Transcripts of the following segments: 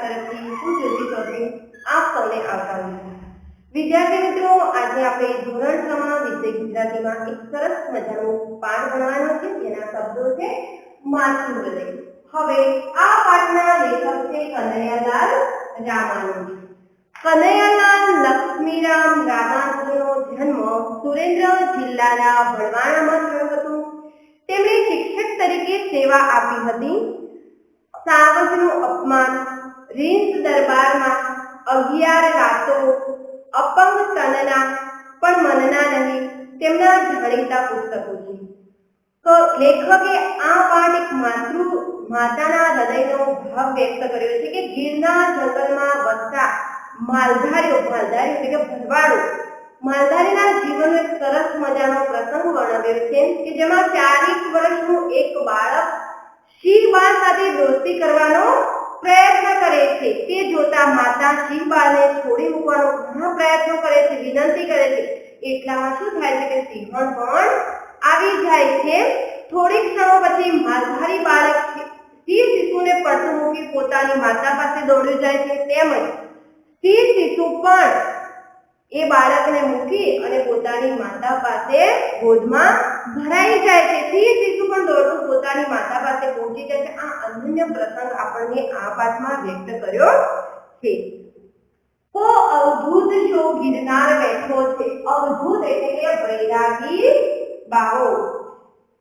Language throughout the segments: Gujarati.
તરફથી હું જ્યોતિ ચૌધરી આપ સૌને આવકારું છું। વિદ્યાર્થી મિત્રો, આજે આપણે ધોરણ 6 માં વિષય ગુજરાતીમાં એક સરસ મજાનો પાઠ ભણવાનો છે, જેના શબ્દો છે માતૃહૃદય। હવે આ પાઠના લેખક છે કનૈયાલાલ રામાનુજી। કનૈયાલાલ લક્ષ્મીરામ રામાનુજીનો જન્મ સુરેન્દ્ર જિલ્લાના બળવાણામાં થયો હતો। તેમણે શિક્ષક તરીકે સેવા આપી હતી। સાવજનું અપમાન, રીંછ દરબારમાં, 11 રાતો, અપંગ તનના પણ મનના નહીં તેમના જાણીતા પુસ્તકો છે। તો લેખકે આ પાઠ એક માતાના હૃદયનો ભાવ વ્યક્ત કર્યો છે કે ગીરના જંગલમાં વસતા માલધારીઓ એટલે કે ભરવાડો માલધારીના જીવનનો એક સરસ મજાનો પ્રસંગ વર્ણવ્યો છે કે જેમાં 4 વર્ષનું એક બાળક શિવબાળ સાથે દોસ્તી કરવાનો પ્રયત્ન કરે છે। તે જોતા માતા શિવબાળને છોડી મૂકવાનો ઘણા પ્રયત્નો કરે છે, વિનંતી કરે છે। એટલામાં શું થાય છે કે સિંહણ પણ આવી જાય છે। થોડીક ક્ષણો પછી માલધારી બાળક શિવ શિશુને પડતું મૂકી પોતાની માતા પાસે દોડી જાય છે, તેમજ શિવ શિશુ પણ એ બાળકને મૂકી અને પોતાની માતા પાસે ગોદમાં ભરાઈ જાય છે। શિવ શિશુ પણ દોડતું પોતાની માતા પાસે પહોંચી જાય છે। આ અનન્ય પ્રસંગ આપણને આ પાઠમાં વ્યક્ત કર્યો છે। કો અવધૂત શો ગિરનાર બેઠો છે। અવધૂત એટલે કે વૈરાગી બાવો।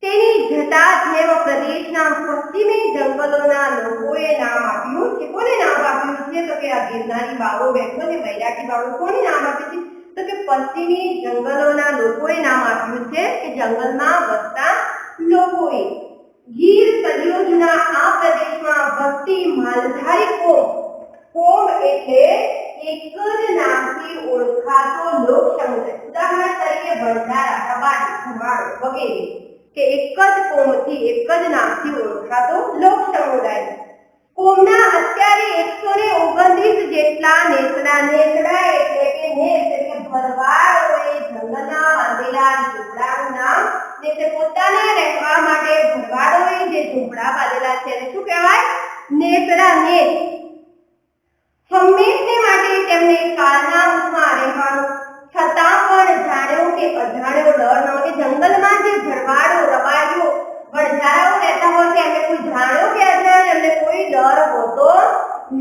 તેની જટા જેવ પ્રદેશના પશ્ચિમી જંગલોના લોકોએ નામ આપ્યું છે। કોને નામ આપ્યું છે? તો કે આ ગિરનારી બાવો બેઠો છે, વૈરાગી બાવો। કોને નામ આપ્યું છે? તો કે પશ્ચિમી જંગલોના લોકોએ નામ આપ્યું છે કે જંગલમાં વસતા લોકોએ। ગીર સદીઓ જૂના આ પ્રદેશમાં વસતી માલધારી કોમ એટલે એક જ નામથી ઓળખાતો લોક સમુદાય। ઉદાહરણ તરીકે ભંડારા, રબારી, ભરવાડો વગેરે કે એક જ કોમથી એક જ નામથી ઓળખાતો લોક સમુદાય। કોમના અત્યારે 129 જેટલા નેસડા એટલે કે ભરવાડોએ જંગલમાં બાંધેલા ઝૂંપડાનું નામ એટલે પોતાને રહેવા માટે ભરવાડોએ જે ઝૂંપડા બાંધેલા છે એને શું કહેવાય? નેસડા। હંમેશને માટે તેમને કાળના મુખમાં રહેવાનું, છતાં પણ જાણ્યો કે અજાણ્યો ડર ન કે જંગલમાં જે ભરવાડો, રબારીઓ, વણઝારાઓ રહેતા હોય છે એમને કોઈ જાણ્યો કે અજાણ્યો એમને કોઈ ડર હોતો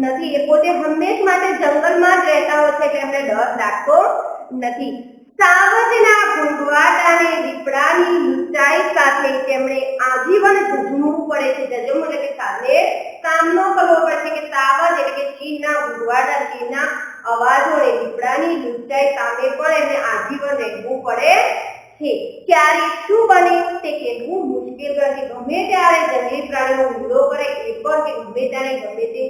નથી। એ પોતે હંમેશ માટે જંગલમાં જ રહેતા હોય છે એટલે એમને ડર લાગતો નથી। સાવજના ઘૂંઘવાટાને દીપડાની લૂંટાઈ સાથે તેમણે આજીવન ઝઝૂમવું પડે છે। ઝઝૂમવું એટલે કે સાથે સામનો કરવો પડે છે કે સાવજ એટલે કે ચીનના ઘૂંઘવાટા, ચીનના અવાજો અને દીપડાની લૂંટાઈ સામે પણ એમને આજીવન રહેવું પડે છે। ક્યારે શું બને તે કહેવું મુશ્કેલ છે। ગમે ત્યારે જંગલી પ્રાણીઓ હુમલો કરે એ પણ કે ગમે ત્યારે ગમે તે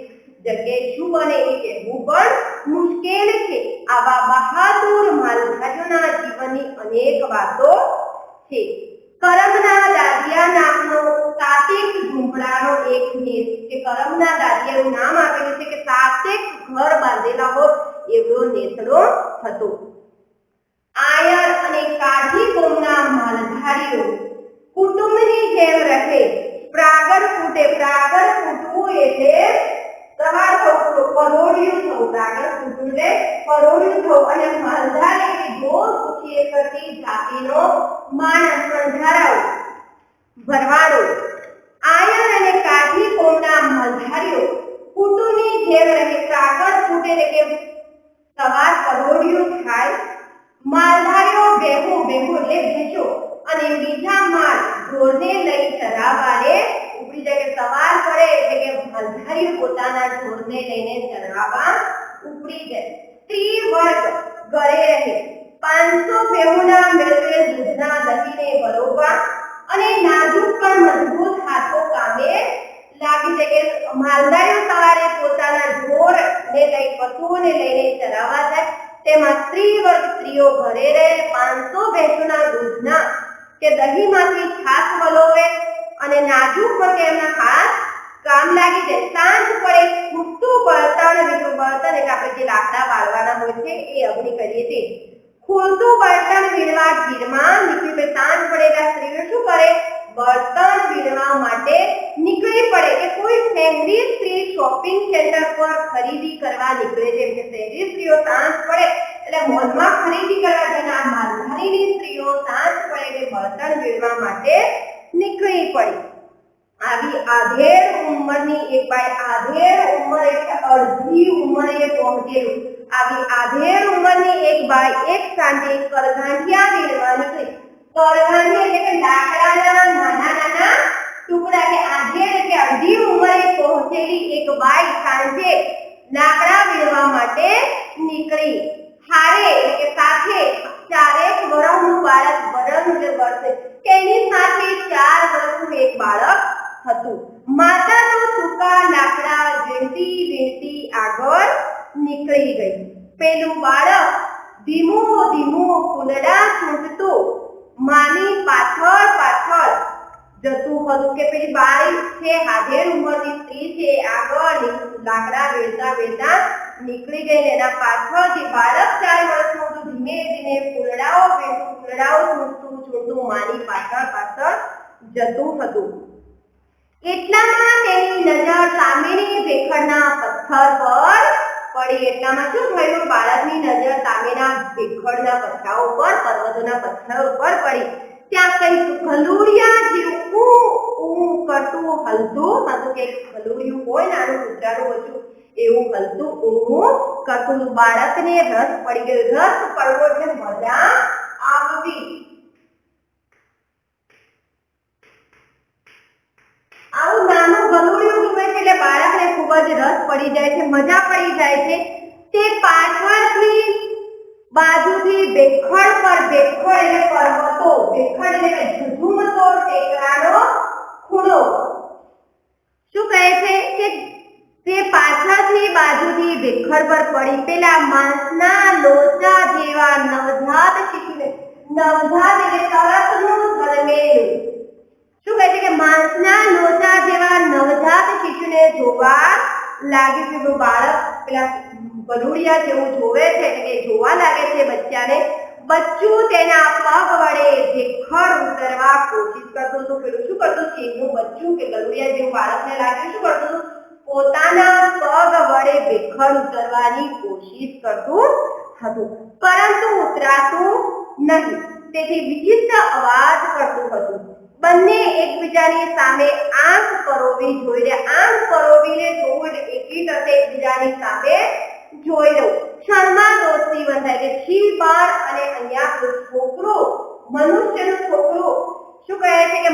જગ્યાએ શું બને એ કહેવું પણ મુશ્કેલ છે। આવા બહાદુર માલધારીઓના જીવનની અનેક વાતો છે। કરમના દાદિયા નામનો સાતેક ઝૂંપડાનો એક નેસ કે કરમના દાદિયાનું નામ આપેલું છે કે સાતેક ઘર બાંધેલા હોય એવો નેસડો હતો। આયર અને કાઠી કોમના માલધારીઓ કુટુંબની જેમ રહે। પ્રાગર ફૂટે, પ્રાગર ફૂટવું એટલે પ્રહાર થવું, પરોળિયું થવું। પ્રાગર ફૂટવું એટલે પરોળિયું થવું અને માલધાર એટલે જોર પૂછીએ કરતી જાતિનો માણસ, વણઝારાઓ, ભરવાડો। આયર અને કાઠી કોમના માલધારીઓ કુટુંબની જેમ રહે। પ્રાગર ફૂટે એટલે કે સવાર પરોળિયું થાય। માલધારીઓ બેહો એટલે ભેંસો અને બીજા માલ ઢોરને લઈ ચરાવવાને ઉપડી જાય કે સવાર પડે એટલે કે માલધારીઓ પોતાના ઢોરને લઈને ચરાવવા ઉપડી જાય। સ્ત્રી વર્ગ ઘરે રહે। 500 ભેહુના મેળવે દૂધના દહીંને વરોવવા અને નાજુક પણ મજબૂત હાથો કામે લાગી જાય કે માલધારીઓ સવારે પોતાના ઢોરને લઈ પશુઓને લઈને ચરાવવા જાય। તેમાં સ્ત્રી વર્ગ સ્ત્રીઓ ઘરે રહે। 500 ભેંસોના દૂધના કે દહીંમાંથી છાશ વલોવે અને નાજુક પણ એમના હાથ કામ લાગી જાય। સાંજ પડે ખૂટતું બળતણ એટલે આપણે જે લાકડા બાળવાના હોય છે એ અગ્નિ કરીએ તે ખૂટતું બળતણ વીણવા ગીરમાં નીકળી। સાંજ પડેલા સ્ત્રીઓ શું કરે? બર્તન વીણવા માટે નીકળી પડે કે કોઈ શહેરી સ્ત્રી શોપિંગ સેન્ટર પર ખરીદી કરવા નીકળે છે કે શહેરી સ્ત્રીઓ સાંજ પડે એટલે મોલમાં ખરીદી કરવા જાય આ માલધારીની સ્ત્રીઓ સાંજ પડે એટલે બર્તન વીણવા માટે નીકળી પડી આવી આધેડ ઉંમરની એક બાઈ આધેડ ઉંમર એટલે અડધી ઉંમરે પહોંચેલું આવી આધેડ ઉંમરની એક બાઈ એક સાંજે કરઘાંટિયા વીણવા નીકળી કરઘાંટી એટલે કે લાકડાના નાના નાના ટુકડા કે આધેડ એટલે અડધી ઉંમરે પહોંચેલી એક બાઈ સાંજે લાકડા વીણવા માટે નીકળી હારે એટલે કે સાથે ચારેક વર્ષનું બાળક વર્ષ એટલે વર્ષે તેની સાથે 4 વર્ષનું એક બાળક હતું માતા તો સૂકા લાકડા વીણતી વીણતી આગળ નીકળી ગઈ પેલું બાળક ધીમું ધીમું ફૂલડા ચૂંટતું માની પાછળ પાછળ જતું હતું કે પેલી બાઈ છે હાજર ઉંમરની સ્ત્રી છે આગળ લાકડા વીણતા વીણતા નીકળી ગઈ ને એના પાછળ જે બાળક 4 વર્ષનું હતું ધીમે ધીમે ફૂલડાઓ ચૂંટતું માની પાછળ પાછળ જતું હતું એટલામાં તેની નજર સામેની ભેખડના પથ્થર પર પડી એટલામાં શું થયું બાળકની નજર સામેના ભેખડના પથ્થર ઉપર પર્વતોના પથ્થર ઉપર પડી ત્યાં કંઈક ગલુડિયા જેવું કરતું હલતું હતું કે ગલુડિયું હોય નાનું કૂતરાનું બચ્ચું એવું હલતું કરતું બાળકને રસ પડી ગયો રસ પડવો એટલે મજા આવવી આવું નાનું ગલુડિયું જુએ છે એટલે બાળકને ખૂબ જ રસ પડી જાય છે મજા પડી જાય છે તે પાછળથી બાજુથી ભેખડ પર ભેખડ એટલે પર્વતો ભેખડ એટલે ઝઝુમતો ટેકરાનો ખૂણો શું કહે છે કે તે પાછળથી બાજુથી ભેખડ પર પડી પેલા માંસના લોચા જેવા નવજાત શિશુને નવજાત એટલે તરતનું જન્મેલું શું કહે છે કે માંસના લોચા જેવા નવજાત શિશુને જોવા લાગી પેલું બાળક પેલા ગલુડિયા જેવું જોવે છે એટલે કે જોવા લાગે છે બચ્ચાને બચ્ચું તેના પગ વડે ભેખડ ઉતરવા કોશિશ કરતું હતું પેલું શું કરતું શિવનું બચ્ચું કે ગલુડિયા જેવું બાળકને લાગ્યું શું કરતું પોતાના પગ વડે ભેખડ ઉતરવાની કોશિશ કરતું હતું પરંતુ ઉતરાતું નહીં તેથી વિચિત્ર અવાજ કરતું હતું બંને એકબીજાની સામે આંખ પરોવી જોઈ રહ્યા આંખ પરોવીને જોવું એટલે એકી સાથે એકબીજાની સામે જોઈ રહ્યું ક્ષણમાં દોસ્તી બંધાય કે શિવ બાળ અને અહીંયા છોકરો મનુષ્યનું છોકરો શું કહે છે કે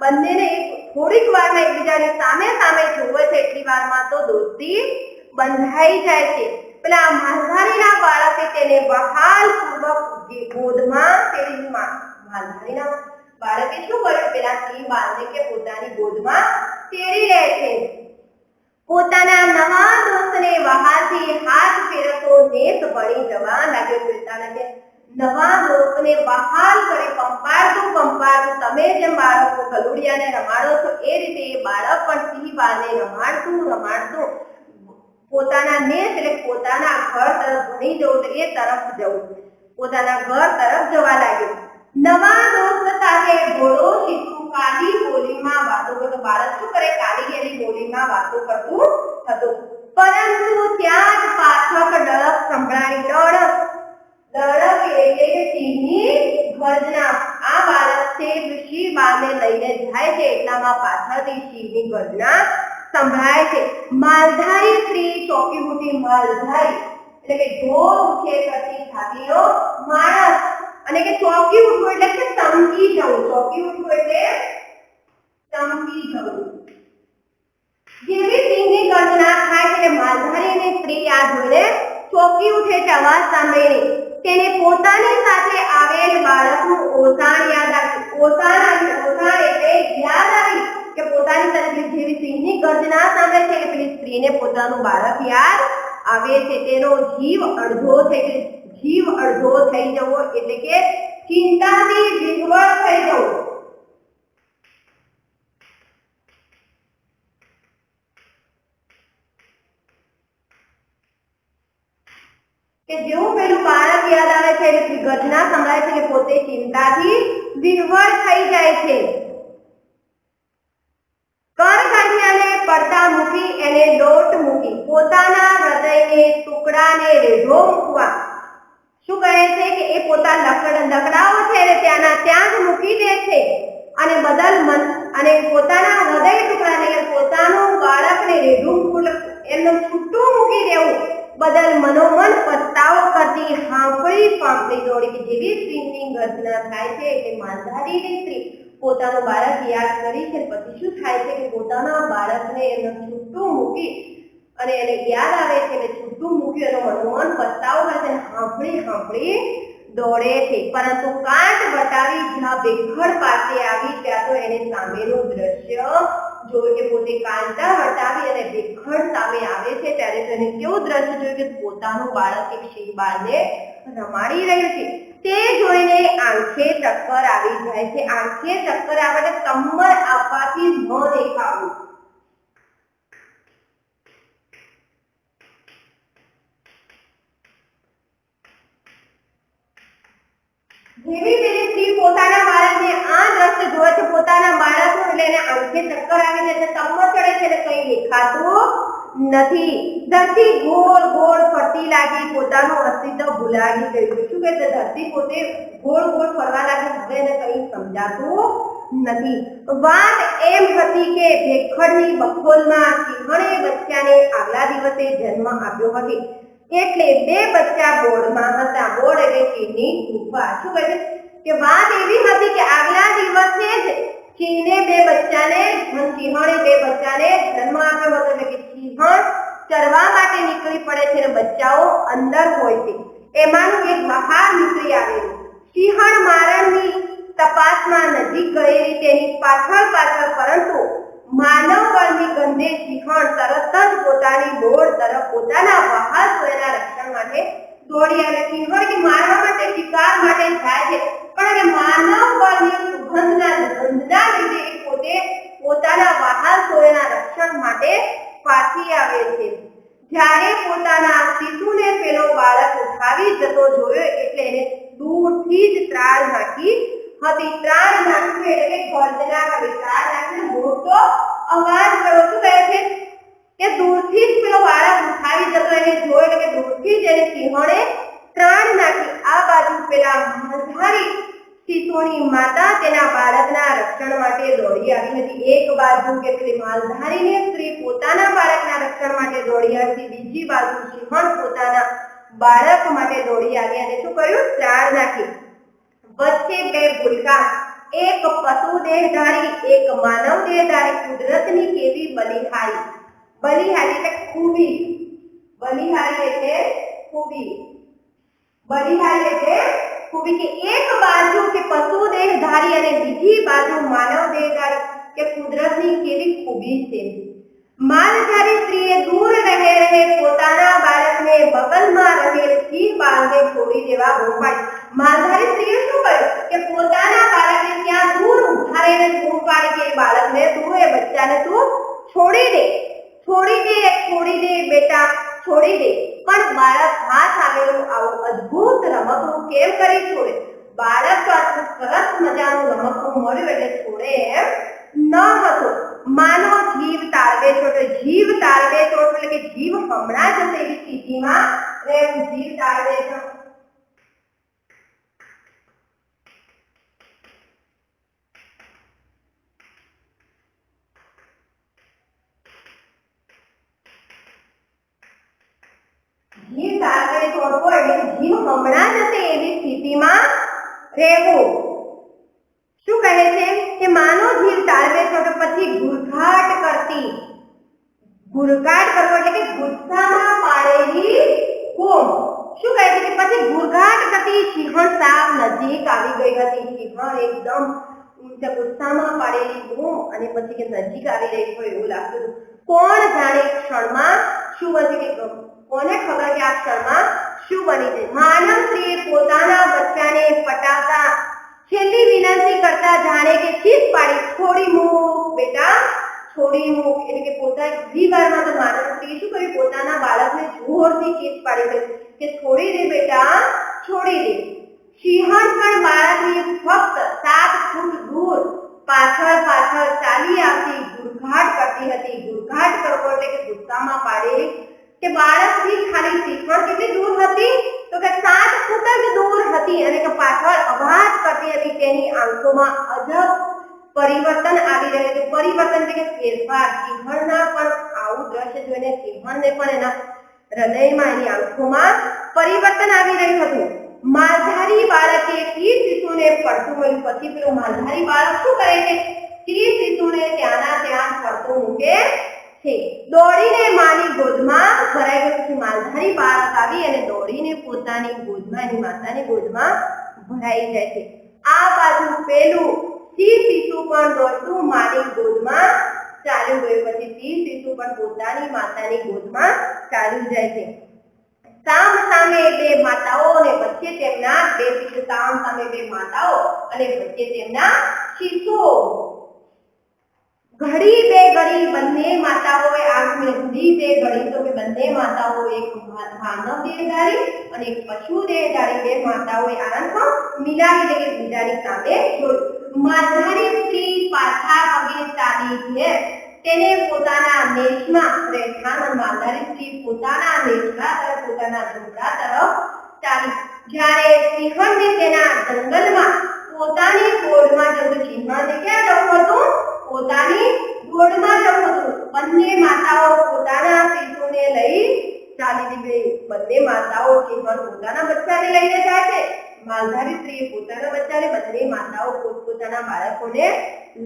બંનેને થોડીક વારમાં એકબીજાની સામે સામે જોવે છે એટલી વારમાં તો દોસ્તી બંધાઈ જાય છે પેલા માલધારીના બાળકે તેને બહાલપૂર્વક ગોદમાં તેની માલધારીના બાળકે શું કર્યું પેલા સિંહ બાળને કે પોતાની ગોદમાં તેડી લે છે પોતાના નવા દોસ્તને વહાલથી હાથ ફેરવતો નેત પડી જવા લાગ્યો પોતાના કે નવા દોસ્તને વહાલ કરે પંપાળતું તમે જેમ બાળકો ગલુડિયાને રમાડો છો એ રીતે એ બાળક પણ સિંહ બાળને રમાડતું પોતાના નેત એટલે પોતાના ઘર તરફ ભણી જવું તો એ તરફ જવું પોતાના ઘર તરફ જવા લાગ્યો નવા દોસ્ત સાથે ઘોડો શીખવું કાલી બોલીમાં વાતો કરતો બાળક શું કરે કાલી ગેલી બોલીમાં વાતો કરતું હતું પરંતુ ત્યાં જ પાછળ ડળક સંભળાણી ડળક એટલે કે સિંહની ગર્જના આ બાળક છે સિંહ બાળને લઈને જાય છે એટલામાં પાછળથી સિંહની ગર્જના સંભળાય છે માલધારી સ્ત્રી ચોકી ઉઠી માલધારી એટલે કે ઢોર ઉઠે કરતી છાતીનો માણસ અને કે ચોકી ઉઠવું એટલે કે ચમકી જવું ચોકી ઉઠવું એટલે ચમકી જવું જેવી સિંહની ગર્જના થાય એટલે માલધારીની સ્ત્રી આ જોઈને ચોકી ઉઠે છે અવાજ સાંભળીને તેને પોતાની સાથે આવેલ બાળકનું ઓસાણ યાદ આવ્યું ઓસાણ એટલે યાદ આવી કે પોતાની સાથે જેવી સિંહની ગર્જના સાંભળે છે કે પેલી સ્ત્રીને પોતાનું બાળક યાદ આવે છે તેનો જીવ અડધો થઈ જવો એટલે કે ચિંતાથી વિહવળ થઈ જવું કે જેવું પેલું બાળક યાદ આવે છે એટલે ઘટના સંભળાય છે કે પોતે ચિંતાથી વિહવળ થઈ જાય છે પડતા મૂકી એને દોટ મૂકી પોતાના હૃદયને ટુકડાને રેઢો મૂકવા શું કહે છે કે એ પોતાના લકડાઓ છે એને ત્યાંના ત્યાં જ મૂકી દે છે અને અને પોતાના હૃદય ટુકડાને પોતાનું બાળકને રેઢું એમનું છૂટું મૂકી દેવું બદલ મનોમન પસ્તાવો કરતી હાંફળી ફાંફળી દોડી કે જેવી સ્ત્રીની ગર્જના થાય છે એટલે માલધારીની સ્ત્રી પોતાનું બાળક યાદ કરી છે પછી શું થાય છે કે પોતાના બાળકને એમનું છૂટું મૂકી અને એને યાદ આવે છે કે છૂટું મૂક્યું એનો મનોમન પસ્તાવો કરે છે હાંફળી હાંફળી દોડે છે પરંતુ કાંટ વટાવી જ્યાં બેખડ પાસે આવી ત્યાં તો એને સામેનું દ્રશ્ય જોયું કે પોતે કાંટા વટાવી અને બેખડ સામે આવે છે ત્યારે તો એને કેવું દ્રશ્ય જોયું કે પોતાનું બાળક એક શિવબાળને રમાડી રહ્યું છે તે જોઈને આંખે ચક્કર આવી જાય છે આંખે ચક્કર આવે એટલે કમર આપવાથી ન દેખાવું જેવી પેલી સ્ત્રી પોતાના બાળકને આ દ્રશ્ય જોવે છે પોતાના બાળકનું એટલે એને આંખે ચક્કર આવે છે એટલે કમર ચડે છે એટલે કંઈ દેખાતું નથી ધરતી ગોળ ગોળ ફરતી લાગી પોતાનું અસ્તિત્વ ભૂલાવી ગયું શું કે ધરતી પોતે ગોળ ગોળ ફરવા લાગી હવે એને કંઈ સમજાતું નથી વાત એમ હતી કે ભેખડની બખોલમાં સિંહણે બચ્ચાને આગલા દિવસે જન્મ આપ્યો હતો એટલે બે બચ્ચા બોર્ડમાં હતા બોર્ડ એટલે સિંહની ગુફા શું કહે છે કે વાત એવી હતી કે આગલા દિવસે જ સિંહણે બે બચ્ચાને જન્મ આપ્યો હતો એટલે કે સિંહણ ચરવા માટે નીકળી પડે છે અને બચ્ચાઓ અંદર હોય છે એમાંનું એક બહાર નીકળી આવેલું સિંહણ મારણની તપાસમાં નજીક ગયેલી તેની પાછળ પરંતુ માનવ બળની ગંધે સિંહણ તરત જ પોતાની બોર્ડ તરફ પોતાના વહાલ સોયના રક્ષણ માટે દોડી આવે સિંહણ કે મારવા માટે શિકાર માટે જાય છે પણ માનવ બળની ગંધના લીધે પોતે પોતાના વહાલ સોયના રક્ષણ માટે પાછી આવે છે જ્યારે પોતાના શિશુને પેલો બાળક ઉઠાવી જતો જોયો એટલે એને દૂરથી જ ત્રાળ નાખી હતી ત્રાળ નાખ્યું એટલે ગર્જના કરી ત્રાળ નાખીને મોટો અવાજ કર્યો શું કહે છે કે દૂરથી જ પેલો બાળક ઉઠાવી જતો એને જોયો એટલે કે દૂરથી જ એને સિંહણે ત્રાળ નાખી આ બાજુ પેલા માલધારી શિશુની માતા તેના બાળકના રક્ષણ માટે દોડી આવી હતી એક બાજુ કે પેલી માલધારીની સ્ત્રી પોતાના બાળકના રક્ષણ માટે દોડી આવી બીજી બાજુ સિંહણ પોતાના બાળક માટે દોડી આવી અને શું કર્યું ત્રાળ નાખી વચ્ચે બે ભૂલકા એક પશુ દેહધારી એક માનવ દેહધારી કુદરતની કેવી બલિહારી એટલે ખૂબી બલિહારી એટલે ખૂબી કે એક બાજુ કે પશુ દેહધારી અને બીજી બાજુ માનવ દેહધારી કે કુદરતની કેવી ખૂબી છે માલધારી સ્ત્રીએ દૂર રહે પોતાના બાળકને બગલમાં રહેલ સિંહ બાળને છોડી દેવા બૂમ પાડી માલધારી સ્ત્રીએ શું કર્યું કે પોતાના બાળકને ત્યાં દૂર ઉભા રહીને બૂમ પાડી કે બાળકને તું એ બચ્ચાને તું છોડી દે બેટા છોડી દે પણ બાળક હાથ આવેલું આવું અદ્ભુત રમકડું કેમ કરી છોડે બાળક તો આટલું સરસ મજાનું રમકડું મળ્યું એટલે છોડે એમ ન હતો માનો જીવ તાળવે ચોટે એટલે કે જીવ હમણાં જ એવી સ્થિતિમાં રહેવું જીવ તાળવે ચોટે જીવ તાળવે ચોટવો એટલે જીવ હમણાં જ એવી સ્થિતિમાં રહેવું શું કહે છે કે માનો જીવ તાળવે ચોટે પછી ઘૂરઘાટ કરવો એટલે કે ગુસ્સામાં પાડેલી બૂમ શું કહે છે કે પછી ઘૂરઘાટ કરતી સિંહણ સાવ નજીક આવી ગઈ હતી સિંહણ એકદમ ગુસ્સામાં પાડેલી બૂમ અને પછી કે નજીક આવી રહી હોય એવું લાગતું હતું કોણ જાણે ક્ષણમાં શું બની કે કોને ખબર કે આ ક્ષણમાં શું બની છે માનવ સ્ત્રીએ પોતાના બચ્ચાને પટાવતા છેલ્લી વિનંતી કરતા જાણે કે ચીસ પાડી છોડી મૂક બેટા છોડી મૂક એટલે કે પોતાની બીજી વારમાં તો માનવ સ્ત્રીએ શું કર્યું પોતાના બાળકને જોરથી ચીસ પાડી કે છોડી દે બેટા છોડી દે સિંહણ પણ બાળકની ફક્ત 7 ફૂટ દૂર પાછળ પાછળ ચાલી આવતી, ગુરઘાટ કરતી હતી. ગુરઘાટ કરવો એટલે કે ગુસ્સામાં પાડેલી કે બાળકથી ખાલી શીખવણ કેટલી દૂર હતી તો કે 7 ફૂટ જ દૂર હતી અને કે પાછળ અવાજ કરતી હતી. તેની આંખોમાં અજબ પરિવર્તન આવી રહ્યું હતું. પરિવર્તન એટલે કે ફેરફાર. સિંહણના પણ આવું દ્રશ્ય જોઈને સિંહણને પણ એના હૃદયમાં, એની આંખોમાં પરિવર્તન આવી રહ્યું હતું. માલધારી બાળકે તીર શિશુને પડતું મળ્યું. પછી પેલું માલધારી બાળક શું કરે છે? તીર શિશુને ત્યાંના ત્યાં પડતું મૂકે છે. દોડીને માની ગોદમાં ભરાઈ ગયો. પછી માલધારી બાળક આવી અને દોડીને પોતાની ગોદમાં, એની માતાની ગોદમાં ભરાઈ જાય છે. આ બાજુ પેલું તીર શિશુ પણ દોડતું માની ગોદમાં ચાલ્યું ગયું. પછી તીર શિશુ પણ પોતાની માતાની ગોદમાં ચાલ્યું જાય છે. સામ સામે બે માતાઓ અને વચ્ચે તેમના બે શિશુ. સામ સામે બે માતાઓ અને વચ્ચે તેમના શિશુઓ. ઘડી બે ઘડી બંને માતાઓએ આંખ મીંડી. બે ઘડી તો કે બંને માતાઓ, એક માનવ દેહધારી અને એક પશુ દેહધારી, બે માતાઓએ આંખ મિલાવી એટલે કે બીજાની સામે જોઈ. માલધારી સ્ત્રી પાછા પગે ચાલી છે. તેને પોતાના મેષમાં રહેઠાણ. માલધારી સ્ત્રી પોતાના મેષના તરફ, પોતાના ઝૂંપડા તરફ ચાલી. જ્યારે સિંહણને તેના જંગલમાં પોતાની ગોળમાં જવું. સિંહણને ક્યાં જવું હતું? પોતાની ગોળમાં જવું હતું. બંને માતાઓ પોતાના શિશુને લઈ ચાલી ગઈ. બંને માતાઓ, સિંહણ પોતાના બચ્ચાને લઈને જાય છે. માલધારી સ્ત્રી પોતાના બચ્ચાને, બંને માતાઓ પોતાના બાળકોને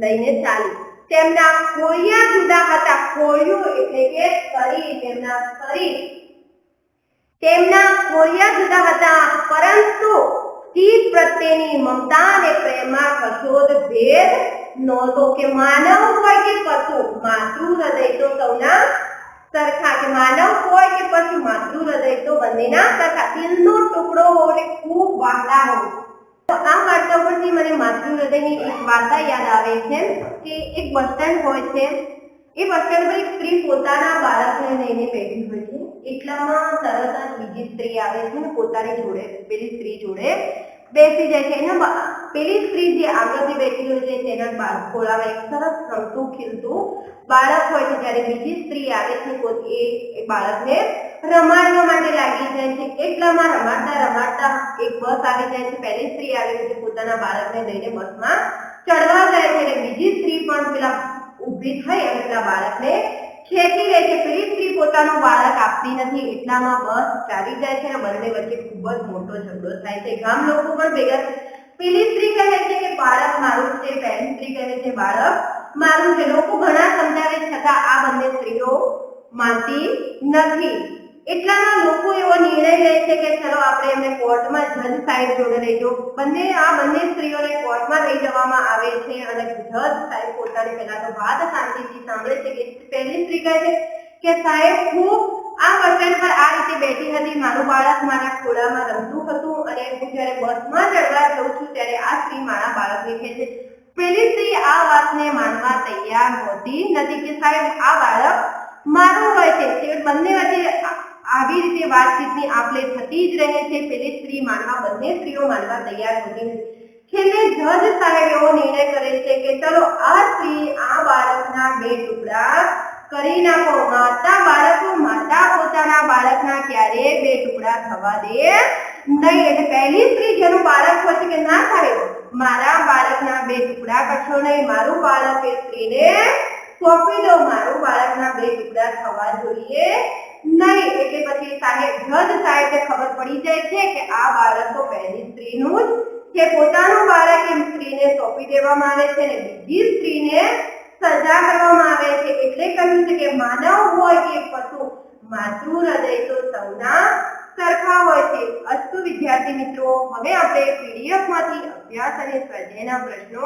લઈને ચાલી. તેમના ખોળિયા જુદા હતા. ખોળિયું એટલે કે શરીર. તેમના ખોળિયા જુદા હતા, પરંતુ સ્ત્રી પ્રત્યેની મમતા અને પ્રેમમાં કશો જ ભેદ નહોતો. કે માનવ હોય કે પશુ, માતૃ હૃદય તો સૌના સરખા. કે માનવ હોય કે પશુ, માતૃ હૃદય તો બંનેના સરખા. દિલનો ટુકડો હોય, ખૂબ વહાલા હોય. આ વાર્તા પરથી મને માતૃ હૃદયની એક વાર્તા યાદ આવે છે કે એક બસ સ્ટેન્ડ હોય છે. એ બસ સ્ટેન્ડ પર એક સ્ત્રી પોતાના બાળકને લઈને બેઠી હોય છે. એટલામાં તરત જ બીજી સ્ત્રી આવે છે ને પોતાની જોડે, પેલી સ્ત્રી જોડે બેસી જાય છે. એના પેલી સ્ત્રી જે આગળથી બેઠી હોય છે તેના ખોળામાં એક સરસ રમતું ખીલતું બાળક હોય છે. જ્યારે બીજી સ્ત્રી આવે છે એ બાળકને રમાડવા માટે લાગી જાય છે. એટલામાં રમાડતા રમાડતા એક બસ આવી જાય છે. પહેલી સ્ત્રી આવે છે પોતાના બાળકને લઈને બસમાં ચડવા જાય છે એટલે બીજી સ્ત્રી પણ પેલા ઊભી થઈ અને પેલા બાળકને ખેંચી લે છે. પેલી સ્ત્રી પોતાનું બાળક આપતી નથી. એટલામાં બસ ચાલી જાય છે અને બંને વચ્ચે ખૂબ જ મોટો ઝઘડો થાય છે. ગામ લોકો પણ ભેગા છે. પેલી સ્ત્રી કહે છે કે બાળક મારું છે, પહેલી સ્ત્રી કહે છે બાળક મારું છે. લોકો ઘણા સમજાવે છતાં આ બંને સ્ત્રીઓ માનતી નથી. એટલામાં લોકો એવો નિર્ણય લે છે કે ચલો આપણે એમને કોર્ટમાં જજ સાહેબ જોડે લઈ જાઓ. બંને સ્ત્રીઓને કોર્ટમાં લઈ જવામાં આવે છે અને જજ સાહેબ પોતાની પહેલા તો વાત શાંતિથી સાંભળે છે. કે પહેલી સ્ત્રી કહે છે કે સાહેબ, હું આ બસ સ્ટેન્ડ પર આ રીતે બેઠી હતી, મારું બાળક મારા ખોળામાં રમતું હતું અને હું જ્યારે બસમાં ચડવા જાઉં છું ત્યારે આ સ્ત્રી મારા બાળકને ખેંચે. પેલી સ્ત્રી આ વાતને માનવા તૈયાર હોતી નથી કે સાહેબ આ બાળક મારું હોય છે. બંને વચ્ચે આવી રીતે વાતચીતની આપ-લે થતી જ રહે છે. પેલી સ્ત્રી માનવા, બંને સ્ત્રીઓ માનવા તૈયાર હોતી નથી. છેલ્લે જજ સાહેબ એવો નિર્ણય કરે છે કે ચલો આ સ્ત્રી આ બાળકના 2 ટુકડા કરી નાખો. માતા પોતાના બાળકના ક્યારેય 2 ટુકડા થવા દે નહીં. એટલે પહેલી સ્ત્રી જેનું બાળક હોય છે કે ના સાહેબ મારા બાળકના 2 ટુકડા કરશો નહીં, મારું બાળક એ સ્ત્રીને સોંપી દો, મારું બાળકના 2 ટુકડા થવા જોઈએ નહીં. એટલે પછી જજ સાહેબને ખબર પડી જાય છે કે આ બાળક તો પહેલી સ્ત્રીનું જ છે. પોતાનું બાળક એમ સ્ત્રીને સોંપી દેવામાં આવે છે અને બીજી સ્ત્રીને સજા કરવામાં આવે છે. એટલે કહ્યું છે કે માનવ હોય કે પશુ, માતૃ હૃદય તો સૌના સરખા હોય છે. અસ્તુ વિદ્યાર્થી મિત્રો, હવે આપણે PDF માંથી અભ્યાસ અને સ્વાધ્યાયના પ્રશ્નો